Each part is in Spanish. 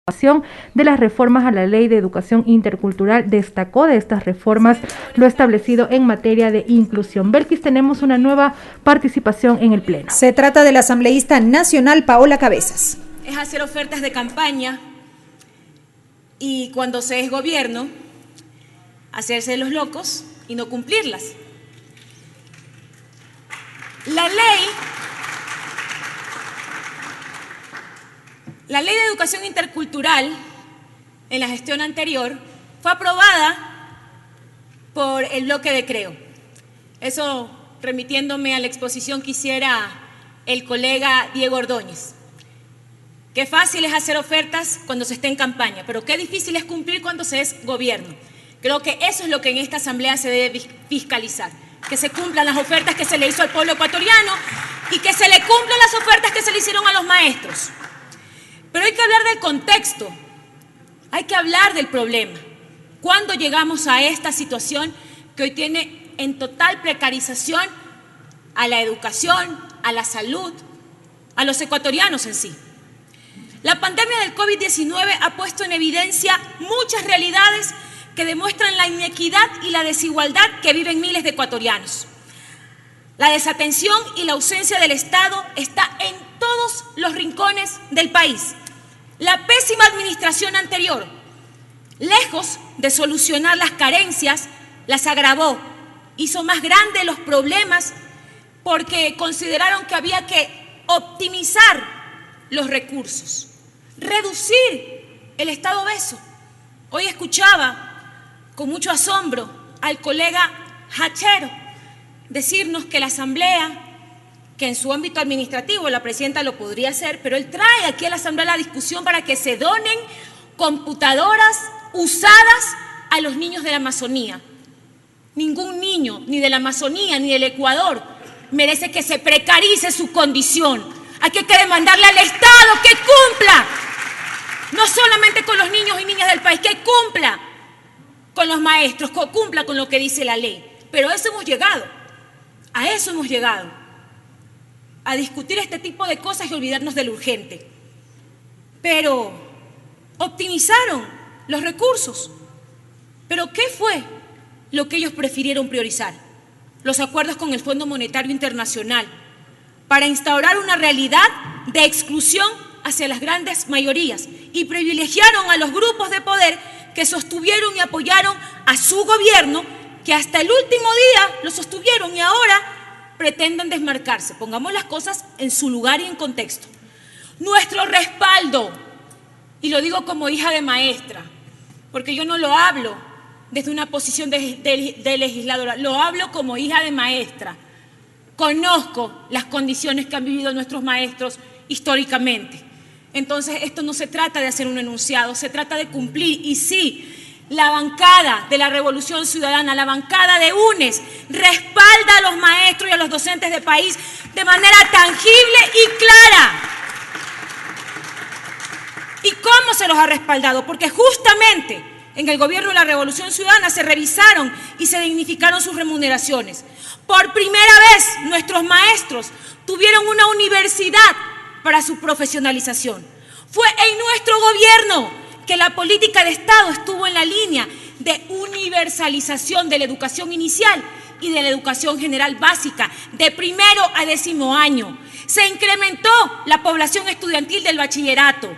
de las reformas a la Ley de Educación Intercultural. Destacó de estas reformas lo establecido en materia de inclusión. Belkis, tenemos una nueva participación en el Pleno. Se trata de la asambleísta nacional Paola Cabezas. Es hacer ofertas de campaña y cuando se es gobierno, hacerse los locos y no cumplirlas. La ley de educación intercultural en la gestión anterior fue aprobada por el bloque de Creo. Eso remitiéndome a la exposición que hiciera el colega Diego Ordóñez. Qué fácil es hacer ofertas cuando se está en campaña, pero qué difícil es cumplir cuando se es gobierno. Creo que eso es lo que en esta asamblea se debe fiscalizar, que se cumplan las ofertas que se le hizo al pueblo ecuatoriano y que se le cumplan las ofertas que se le hicieron a los maestros. Pero hay que hablar del contexto, hay que hablar del problema. ¿Cuándo llegamos a esta situación que hoy tiene en total precarización a la educación, a la salud, a los ecuatorianos en sí? La pandemia del COVID-19 ha puesto en evidencia muchas realidades que demuestran la inequidad y la desigualdad que viven miles de ecuatorianos. La desatención y la ausencia del Estado está en todos los rincones del país. La pésima administración anterior, lejos de solucionar las carencias, las agravó, hizo más grandes los problemas porque consideraron que había que optimizar los recursos, reducir el Estado obeso. Hoy escuchaba con mucho asombro al colega Hachero decirnos que la Asamblea, que en su ámbito administrativo la presidenta lo podría hacer, pero él trae aquí a la Asamblea la discusión para que se donen computadoras usadas a los niños de la Amazonía. Ningún niño, ni de la Amazonía, ni del Ecuador, merece que se precarice su condición. Hay que demandarle al Estado que cumpla, no solamente con los niños y niñas del país, que cumpla con los maestros, que cumpla con lo que dice la ley. Pero a eso hemos llegado, a discutir este tipo de cosas y olvidarnos de lo urgente. Pero optimizaron los recursos. ¿Pero qué fue lo que ellos prefirieron priorizar? Los acuerdos con el Fondo Monetario Internacional para instaurar una realidad de exclusión hacia las grandes mayorías y privilegiaron a los grupos de poder que sostuvieron y apoyaron a su gobierno, que hasta el último día lo sostuvieron y ahora pretenden desmarcarse. Pongamos las cosas en su lugar y en contexto. Nuestro respaldo, y lo digo como hija de maestra, porque yo no lo hablo desde una posición de legisladora, lo hablo como hija de maestra. Conozco las condiciones que han vivido nuestros maestros históricamente. Entonces, esto no se trata de hacer un enunciado, se trata de cumplir. Y sí, la bancada de la Revolución Ciudadana, la bancada de UNES, respalda a los maestros y a los docentes del país de manera tangible y clara. ¿Y cómo se los ha respaldado? Porque justamente en el gobierno de la Revolución Ciudadana se revisaron y se dignificaron sus remuneraciones. Por primera vez nuestros maestros tuvieron una universidad para su profesionalización. Fue en nuestro gobierno que la política de Estado estuvo en la línea de universalización de la educación inicial y de la educación general básica, de primero a 10º año. Se incrementó la población estudiantil del bachillerato.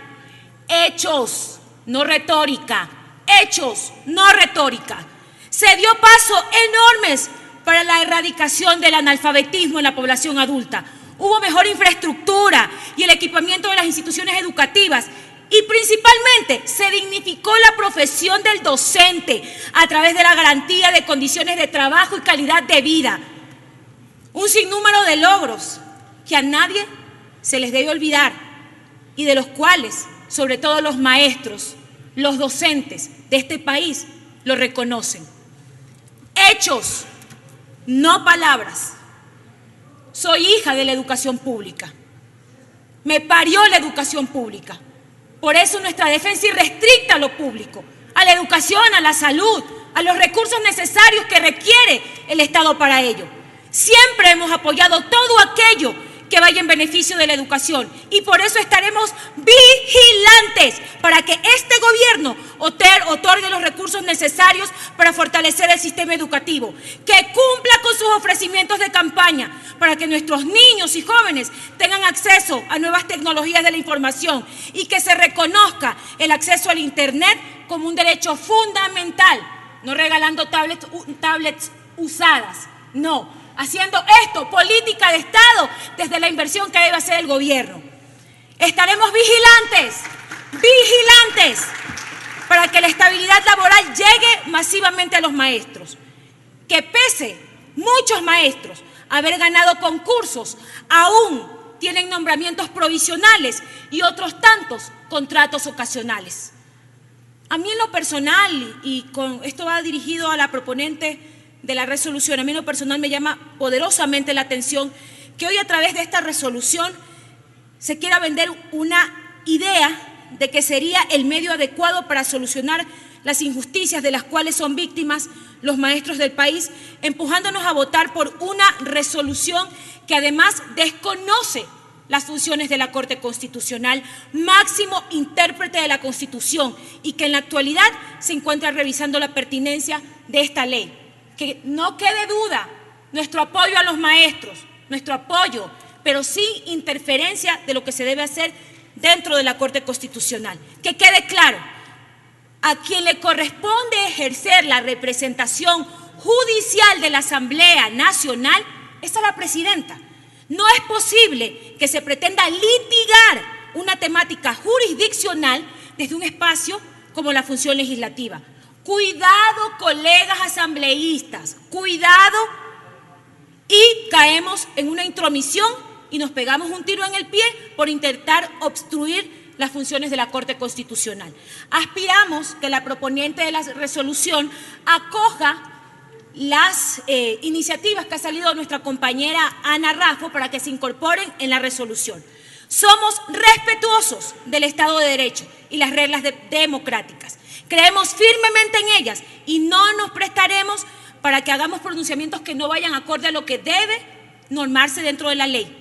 Hechos, no retórica. Hechos, no retórica. Se dio pasos enormes para la erradicación del analfabetismo en la población adulta. Hubo mejor infraestructura y el equipamiento de las instituciones educativas. Y principalmente se dignificó la profesión del docente a través de la garantía de condiciones de trabajo y calidad de vida. Un sinnúmero de logros que a nadie se les debe olvidar y de los cuales, sobre todo los maestros, los docentes de este país, lo reconocen. Hechos, no palabras. Soy hija de la educación pública. Me parió la educación pública. Por eso nuestra defensa irrestricta a lo público, a la educación, a la salud, a los recursos necesarios que requiere el Estado para ello. Siempre hemos apoyado todo aquello que vaya en beneficio de la educación. Y por eso estaremos vigilantes para que este gobierno otorgue los recursos necesarios para fortalecer el sistema educativo, que cumpla con sus ofrecimientos de campaña para que nuestros niños y jóvenes tengan acceso a nuevas tecnologías de la información y que se reconozca el acceso al Internet como un derecho fundamental, no regalando tablets usadas, no. Haciendo esto, política de Estado, desde la inversión que debe hacer el gobierno. Estaremos vigilantes, para que la estabilidad laboral llegue masivamente a los maestros. Que pese muchos maestros haber ganado concursos, aún tienen nombramientos provisionales y otros tantos contratos ocasionales. A mí en lo personal, y con esto va dirigido a la proponente de la resolución, a mí en lo personal me llama poderosamente la atención que hoy a través de esta resolución se quiera vender una idea de que sería el medio adecuado para solucionar las injusticias de las cuales son víctimas los maestros del país, empujándonos a votar por una resolución que además desconoce las funciones de la Corte Constitucional, máximo intérprete de la Constitución, y que en la actualidad se encuentra revisando la pertinencia de esta ley. Que no quede duda, nuestro apoyo a los maestros, nuestro apoyo, pero sin interferencia de lo que se debe hacer dentro de la Corte Constitucional. Que quede claro, a quien le corresponde ejercer la representación judicial de la Asamblea Nacional es a la presidenta. No es posible que se pretenda litigar una temática jurisdiccional desde un espacio como la función legislativa. Cuidado, colegas asambleístas, cuidado, y caemos en una intromisión y nos pegamos un tiro en el pie por intentar obstruir las funciones de la Corte Constitucional. Aspiramos que la proponente de la resolución acoja las iniciativas que ha salido nuestra compañera Ana Raffo para que se incorporen en la resolución. Somos respetuosos del Estado de Derecho y las reglas democráticas. Creemos firmemente en ellas y no nos prestaremos para que hagamos pronunciamientos que no vayan acorde a lo que debe normarse dentro de la ley.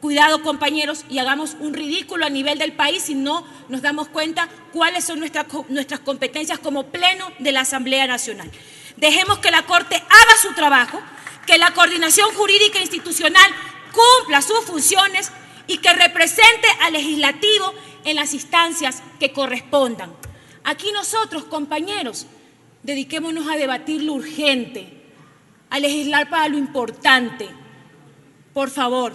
Cuidado, compañeros, y hagamos un ridículo a nivel del país si no nos damos cuenta cuáles son nuestras competencias como pleno de la Asamblea Nacional. Dejemos que la Corte haga su trabajo, que la coordinación jurídica e institucional cumpla sus funciones y que represente al legislativo en las instancias que correspondan. Aquí nosotros, compañeros, dediquémonos a debatir lo urgente, a legislar para lo importante. Por favor,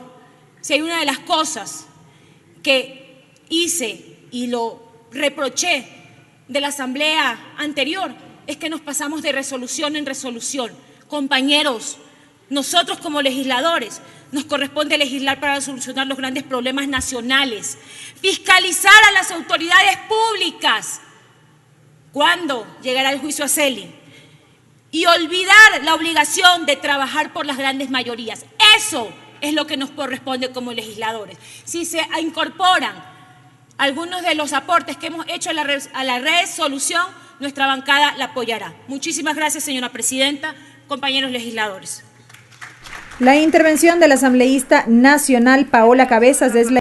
si hay una de las cosas que hice y lo reproché de la asamblea anterior, es que nos pasamos de resolución en resolución. Compañeros, nosotros como legisladores nos corresponde legislar para solucionar los grandes problemas nacionales, fiscalizar a las autoridades públicas. ¿Cuándo llegará el juicio a Celi? Y olvidar la obligación de trabajar por las grandes mayorías. Eso es lo que nos corresponde como legisladores. Si se incorporan algunos de los aportes que hemos hecho a la resolución, nuestra bancada la apoyará. Muchísimas gracias, señora presidenta, compañeros legisladores. La intervención de la asambleísta nacional Paola Cabezas es la